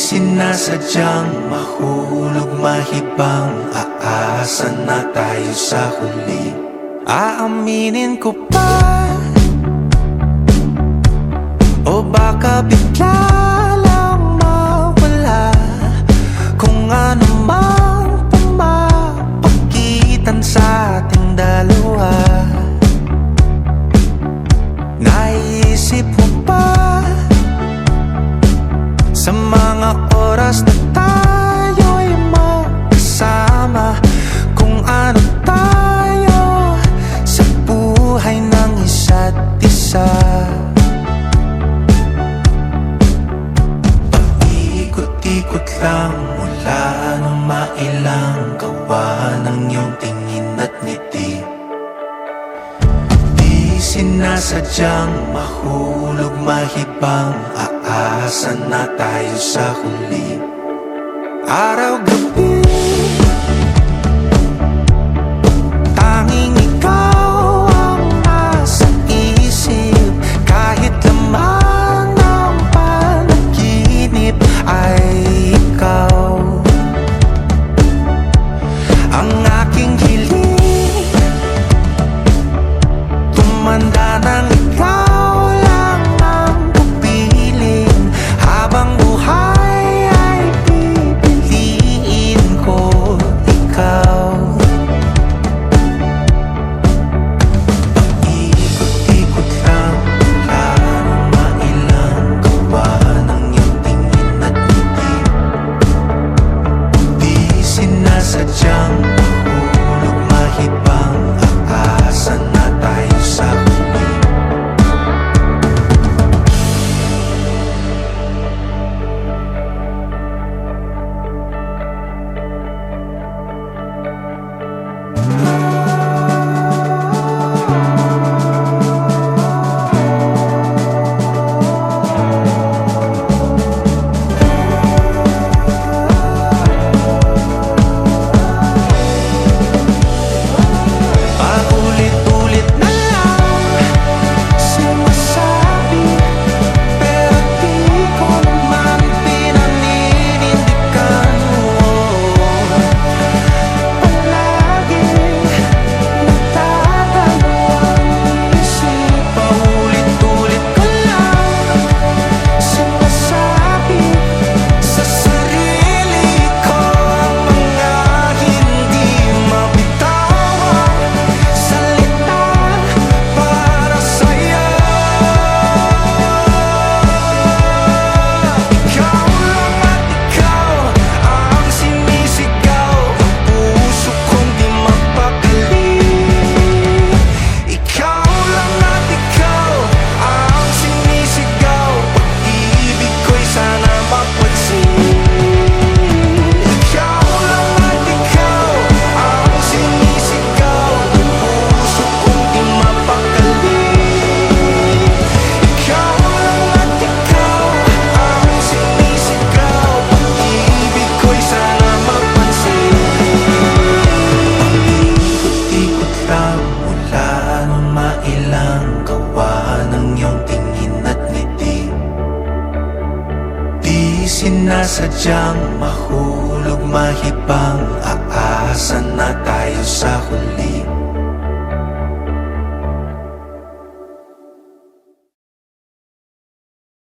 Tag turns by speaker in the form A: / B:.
A: sinasadyang mahulog, mahibang, aasa na tayo sa huli. Aaminin ko pa, o baka bigla lang mawala kung ano mang pumapagitan sa ating dalawa. Naisip mo ba sa mga oras na tayo'y magkasama, kung ano tayo sa buhay ng isa't isa? Paikot-ikot lang mula nung mailang gawa ng iyong tingin at ngiti. Di sinasadyang mahulog, mahibang, aasa na tayo sa huli. Araw-gabi, tanging ikaw ang nasa isip. Kahit laman ng panaginip ay ikaw ang aking hiling. Tumanda ng ikaw lang ang pupiling, habang buhay ay pipiliin ko ikaw. Paikot-ikot lang mula nung mailang gawa ng iyong tingin at ngiti. Di sinasadyang mahulog, mahibang, aasa na tayo sa huli. Paulit-ulit na lang sinasabi, pero di ko naman pinaninindigan mo. Palaging nagdadalawang isip. Paulit-ulit ko lang sinasabi sa sarili ko ang mga hindi mabitawang salita para sa'yo. Ikaw lang at ikaw ang sinisigaw, ang puso kong di mapakali. Ikaw lang at ikaw ang sinisigaw, pag-ibig ko'y sana mapansin. Ikaw lang at ikaw ang sinisigaw, ang puso kong di mapakali. Ikaw lang at ikaw ang sinisigaw, pag-ibig ko'y sana mapansin. Ikot-ikot lang mula nung mailang gawa ng iyong tingin at ngiti. Di sinasadyang mahulog, mahibang, aasa na tayo sa huli.